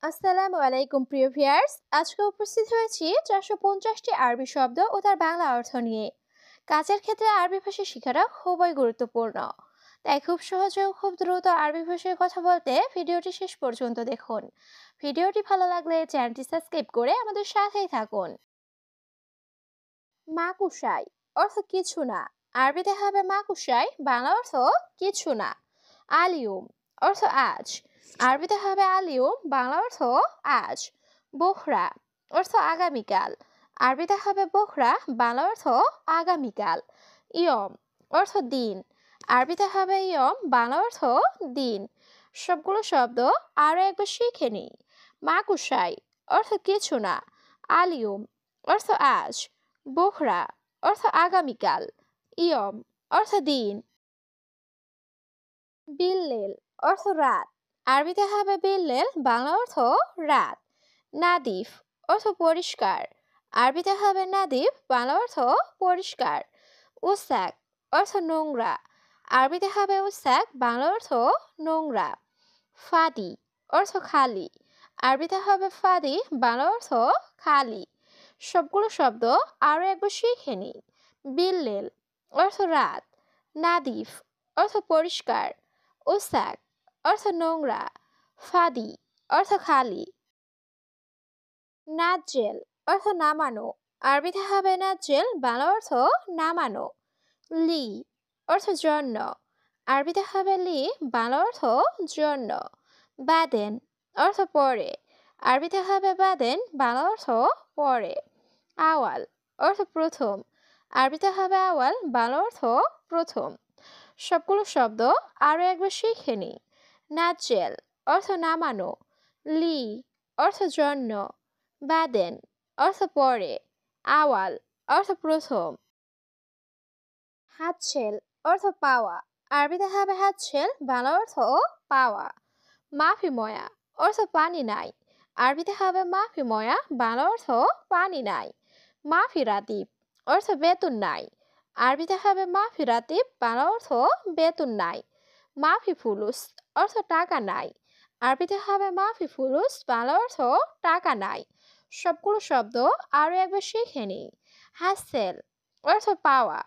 আসসালামু আলাইকুম প্রিয় ভিউয়ার্স, আজকে উপস্থিত হয়েছি 450টি আরবি শব্দ ও তার বাংলা অর্থ নিয়ে। কাজের ক্ষেত্রে আরবি ভাষা শেখাটা খুবই গুরুত্বপূর্ণ, তাই খুব সহজে ও খুব দ্রুত আরবি ভাষায় কথা বলতে ভিডিওটি শেষ পর্যন্ত দেখুন। ভিডিওটি ভালো লাগলে চ্যানেলটি সাবস্ক্রাইব করে আমাদের সাথেই থাকুন। মাকুশাই অর্থ কিছু না। আরবিতে হবে মাকুশাই, বাংলা অর্থ কিছু না। আলিয়ুম অর্থ আজ। আরবিতে হবে আলিয়ুম, বাংলা অর্থ আজ। বোখরা অর্থ আগামীকাল। আরবিতে হবে বোখরা, বাংলা অর্থ আগামীকাল। ইয়ম অর্থ দিন। আরবিতে হবে ইয়ম, বাংলা অর্থ দিন। সবগুলো শব্দ আরো একবার শিখে নিই। মাকুশাই অর্থ কিছু না। আলিয়ুম অর্থ আজ। বোখরা অর্থ আগামীকাল। ইয়ম অর্থ দিন। বিল্লেল অর্থ রাত। আরবিতে হবে বিল্লেল, বাংলা অর্থ রাত। নাদিফ অর্থ পরিষ্কার। আরবিতে হবে নাদিফ, বাংলা অর্থ পরিষ্কার। উসাক অর্থ নোংরা। আরবিতে হবে উসাক, বাংলা অর্থ নোংরা। ফাদি অর্থ খালি। আরবিতে হবে ফাদি, বাংলা অর্থ খালি। সবগুলো শব্দ আরো একবার শিখে নিই। বিল্লেল অর্থ রাত। নাদিফ অর্থ পরিষ্কার। উসাক অর্থ নোংরা। ফাদি অর্থ খালি। নাজেল অর্থ নামানো। আরবিতে হবে নাজেল, বাংলা অর্থ নামানো। লি অর্থ জন্য। আরবিতে হবে লি, বাংলা অর্থ জন্য। বাদেন অর্থ পরে। আরবিতে হবে বাদেন, বাংলা অর্থ পরে। আওয়াল অর্থ প্রথম। আরবিতে হবে আওয়াল, বাংলা অর্থ প্রথম। সবগুলো শব্দ আরো একবার শিখে নিই। নাজেল অর্থ নামানো। লি অর্থ জন্য। বাদেন অর্থ পরে। আওয়াল অর্থ প্রথম। হাতছেল অর্থ পাওয়া। আরবিতে হবে হাতছেল, বাংলা অর্থ পাওয়া। মাফি ময়া অর্থ পানি নাই। আরবিতে হবে মাফি ময়া, বাংলা অর্থ পানি নাই। মাফি রাতিব অর্থ বেতন নাই। আরবিতে হবে মাফি রাতিব, বাংলা অর্থ বেতন নাই। মাফি ফুলুস অর্থ টাকা নাই। আরবিতে হবে মাফি ফুলুস, বাংলা অর্থ টাকা নাই। সবগুলো শব্দ আরো একবার শিখে নিই। হাসেল অর্থ পাওয়া।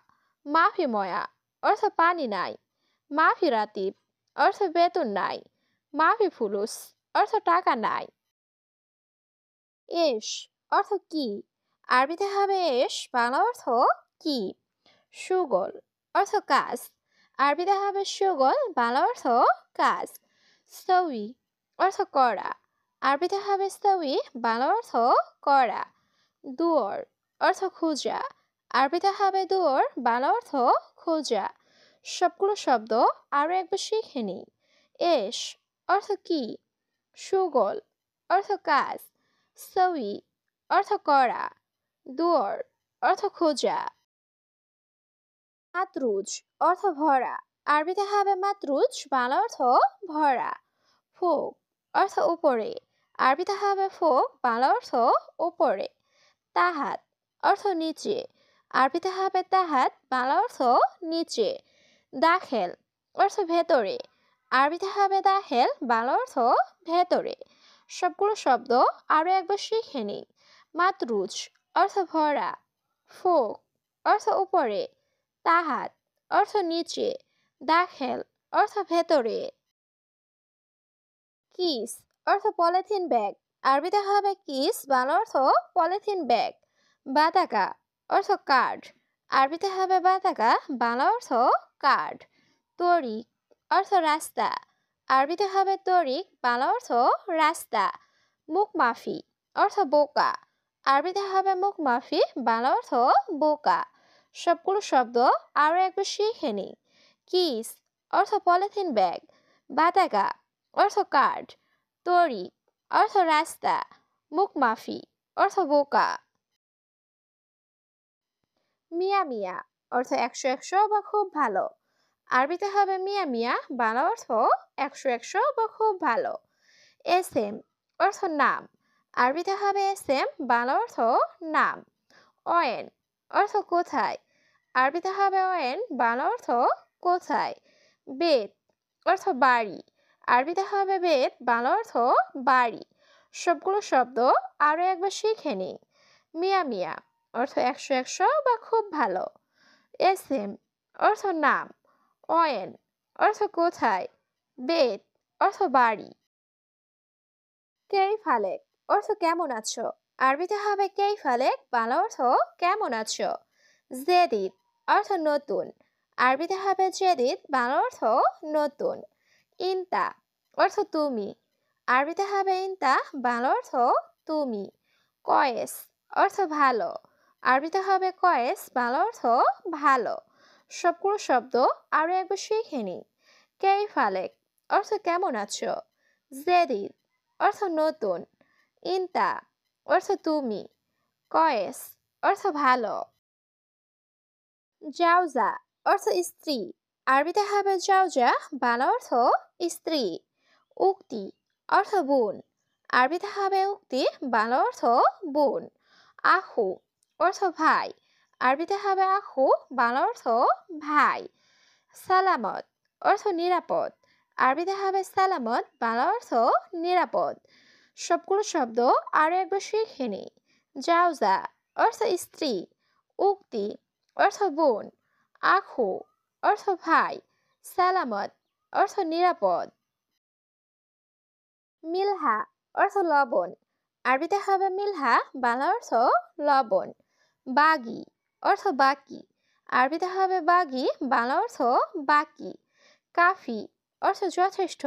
মাফি ময়া অর্থ পানি নাই। মাফি রাতিব অর্থ বেতন নাই। মাফি ফুলুস অর্থ টাকা নাই। এস অর্থ কি। আরবিতে হবে এস, বাংলা অর্থ কি। সুগল অর্থ কাজ। আরবিতে হবে সুগল, বাংলা অর্থ কাজ। সউই অর্থ করা। আরবিতে হবে সউই, বাংলা অর্থ করা। দুয়ার অর্থ খোঁজা। আরবিতে হবে দুয়ার, বাংলা অর্থ খোঁজা। সবগুলো শব্দ আরো একবার শিখে নিই। এস অর্থ কি। সুগল অর্থ কাজ। সউই অর্থ করা। দুয়ার অর্থ খোঁজা। মাতরুজ অর্থ ভরা। আরবিতে হবে মাতরুজ, বাংলা অর্থ ভরা। ফোক অর্থ উপরে। আরবিতে হবে ফোক, বাংলা অর্থ উপরে। তাহাত অর্থ নিচে। আরবিতে হবে তাহাত, বাংলা অর্থ নিচে। দাখেল অর্থ ভেতরে। আরবিতে হবে দাখেল, বাংলা অর্থ ভেতরে। সবগুলো শব্দ আরো একবার শিখে নিই। মাতরুজ অর্থ ভরা। ফোক অর্থ উপরে। তাহাত অর্থ নিচে। দাখেল অর্থ ভেতরে। কিস অর্থ পলিথিন ব্যাগ। আরবিতে হবে কিস, বাংলা অর্থ পলিথিন ব্যাগ। বাতাকা অর্থ কার্ড। আরবিতে হবে বাতাকা, বাংলা অর্থ কার্ড। তরিক অর্থ রাস্তা। আরবিতে হবে তরিক, বাংলা অর্থ রাস্তা। মুখমাফি অর্থ বোকা। আরবিতে হবে মুখমাফি, বাংলা অর্থ বোকা। সবগুলো শব্দ আরো একবার শিখে নিই। কিস অর্থ পলিথিন ব্যাগ। বাতাকা অর্থ কার্ড। তরিক অর্থ রাস্তা। মুখমাফি অর্থ বোকা। মিয়া মিয়া অর্থ 100 বা খুব ভালো। আরবিতে হবে মিয়া মিয়া, বাংলা অর্থ 100 বা খুব ভালো। এস এম অর্থ নাম। আরবিতে হবে এস এম, বাংলা অর্থ নাম। অয়েন অর্থ কোথায়। আরবিতে হবে অয়েন, বাংলা অর্থ কোথায়। বেত অর্থ বাড়ি। আরবিতে হবে বেত, বাংলা অর্থ বাড়ি। সবগুলো শব্দ আরো একবার শিখে নিই। মিয়া মিয়া অর্থ 100 বা খুব ভালো। এসএম অর্থ নাম। ওয়েন অর্থ কোথায়। বেত অর্থ বাড়ি। কেইফ আলেক অর্থ কেমন আছো। আরবিতে হবে কেইফ আলেক, বাংলা অর্থ কেমন আছো। জেদিদ অর্থ নতুন। আরবিতে হবে জেদিদ, বাংলা অর্থ নতুন। ইনতা অর্থ তুমি। আরবিতে হবে ইনতা, বাংলা অর্থ তুমি। কয়েস অর্থ ভালো। আরবিতে হবে কয়েস, বাংলা অর্থ ভালো। সবগুলো শব্দ আরো একবার শিখে নিই। কেইফ আলেক অর্থ কেমন আছো। জেদিদ অর্থ নতুন। ইনতা অর্থ তুমি। কয়েস অর্থ ভালো। জাউজা অর্থ স্ত্রী। আরবিতে হবে জাউজা, বাংলা অর্থ স্ত্রী। উক্তি অর্থ বোন। আরবিতে হবে উক্তি, বাংলা অর্থ বোন। আখু অর্থ ভাই। আরবিতে হবে আখু, বাংলা অর্থ ভাই। সালামত অর্থ নিরাপদ। আরবিতে হবে সালামত, বাংলা অর্থ নিরাপদ। সবগুলো শব্দ আরো একবার শিখে নিই। জাউজা অর্থ স্ত্রী। উক্তি অর্থ বোন। আখু অর্থ ভাই। সালামত অর্থ নিরাপদ। মিলহা অর্থ লবণ। আরবিতে হবে মিলহা, বাংলা অর্থ লবণ। বাগি অর্থ বাকি। আরবিতে হবে বাগি, বাংলা অর্থ বাকি। কাফি অর্থ যথেষ্ট।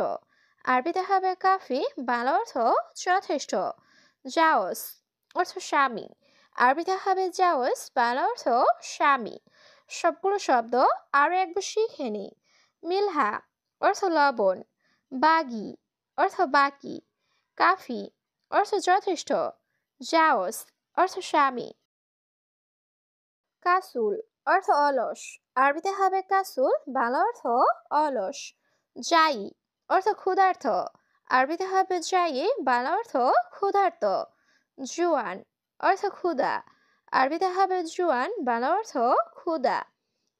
আরবিতে হবে কাফি, বাংলা অর্থ যথেষ্ট। জাওস অর্থ স্বামী। আরবিতে হবে জাওস, বাংলা অর্থ স্বামী। সবগুলো শব্দ আরো একবার শিখে নিই। মিলহা অর্থ লবণ। বাগি অর্থ বাকি। কাফি অর্থ যথেষ্ট। জাওস অর্থ স্বামী। কাসুল অর্থ অলস। আরবিতে হবে কাসুল, বাংলা অর্থ অলস। জাই অর্থ ক্ষুধার্ত। আরবিতে হবে জাই, বাংলা অর্থ ক্ষুধার্ত। জুয়ান অর্থ ক্ষুধা। আরবিতে হবে জুয়ান, বাংলা অর্থ ক্ষুধা।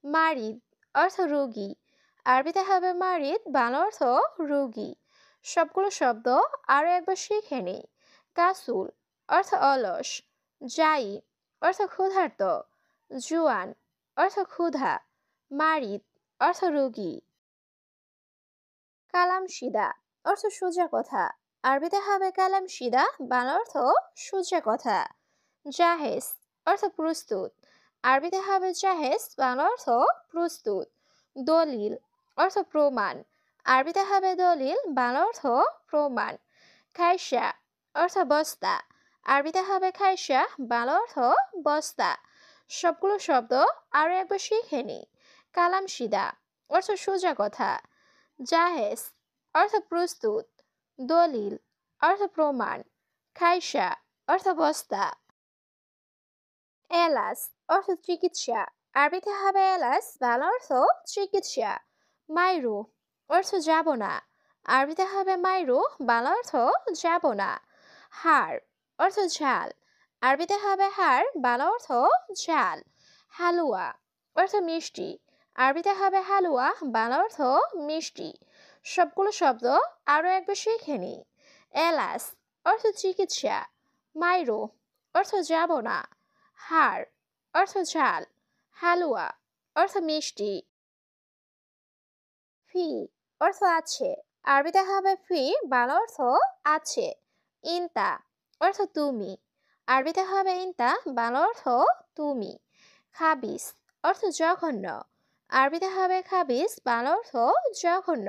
মারিদ অর্থ রোগী। আরবিতে হবে মারিদ, বাংলা অর্থ রোগী। সবগুলো শব্দ আরো একবার শিখে নিই। কাসুল অর্থ অলস। জাই অর্থ ক্ষুধার্ত। জুয়ান অর্থ ক্ষুধা। মারিদ অর্থ রোগী। কালাম সিদা অর্থ সোজা কথা। আরবিতে হবে কালাম সিদা, বাংলা অর্থ সোজা কথা। জাহেজ অর্থ প্রস্তুত। আরবিতে হবে জাহেজ, বাংলা অর্থ প্রস্তুত। দলিল অর্থ প্রমাণ। আরবিতে হবে দলিল, বাংলা অর্থ প্রমাণ। খাইসা অর্থ বস্তা। আরবিতে হবে খাইসা, বাংলা অর্থ বস্তা। সবগুলো শব্দ আরো একবার শিখে নিই। কালাম সিদা অর্থ সোজা কথা। জাহেজ অর্থ প্রস্তুত। দলিল অর্থ প্রমাণ। খাইসা অর্থ বস্তা। এলাচ অর্থ চিকিৎসা। আরবিতে হবে এলাচ, বাংলা অর্থ চিকিৎসা। মাইরু অর্থ যাব না। আরবিতে হবে মাইরু, বাংলা অর্থ যাব না। হাড় অর্থ ঝাল। আরবিতে হবে হাড়, বাংলা অর্থ ঝাল। হালুয়া অর্থ মিষ্টি। আরবিতে হবে হালুয়া, বাংলা অর্থ মিষ্টি। সবগুলো শব্দ আরো একবার শিখে নিই। এলাচ অর্থ চিকিৎসা। মাইরু অর্থ যাব না। হাড় অর্থ ঝাল। হালুয়া অর্থ মিষ্টি। ফি অর্থ আছে। আরবিতে হবে ফি, বাংলা অর্থ আছে। ইনতা অর্থ তুমি। আরবিতে হবে ইনতা, বাংলা অর্থ তুমি। খাবিস অর্থ জঘন্য। আরবিতে হবে খাবিস, বাংলা অর্থ জঘন্য।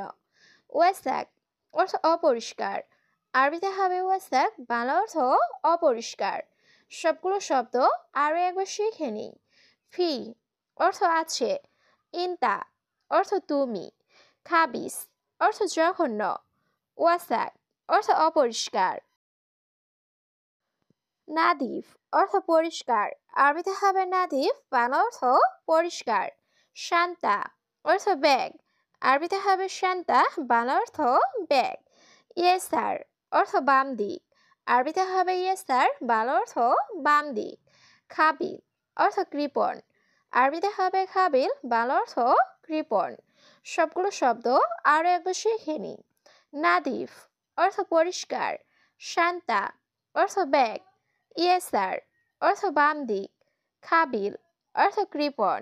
ওয়াসাক অর্থ অপরিষ্কার। আরবিতে হবে ওয়াসাক, বাংলা অর্থ অপরিষ্কার। সবগুলো শব্দ আরো একবার শিখে নিই। ফি অর্থ আছে। ইনতা অর্থ তুমি। খাবিস অর্থ জঘন্য। ওয়াসাক অর্থ অপরিষ্কার। নাদিফ অর্থ পরিষ্কার। আরবিতে হবে নাদিফ, বাংলা অর্থ পরিষ্কার। শান্তা অর্থ ব্যাগ। আরবিতে হবে শান্তা, বাংলা অর্থ ব্যাগ। ইয়েসার অর্থ বাম দিক। আরবিতে হবে ইয়েসার, বাংলা অর্থ বাম দিক। খাবিল অর্থ কৃপণ। আরবিতে হবে খাবিল, বাংলা অর্থ কৃপণ। সবগুলো শব্দ আরো একবার শিখে নিই। নাদিফ অর্থ পরিষ্কার। শান্তা অর্থ ব্যাগ, ইয়েসার অর্থ বাম দিক, খাবিল অর্থ কৃপণ।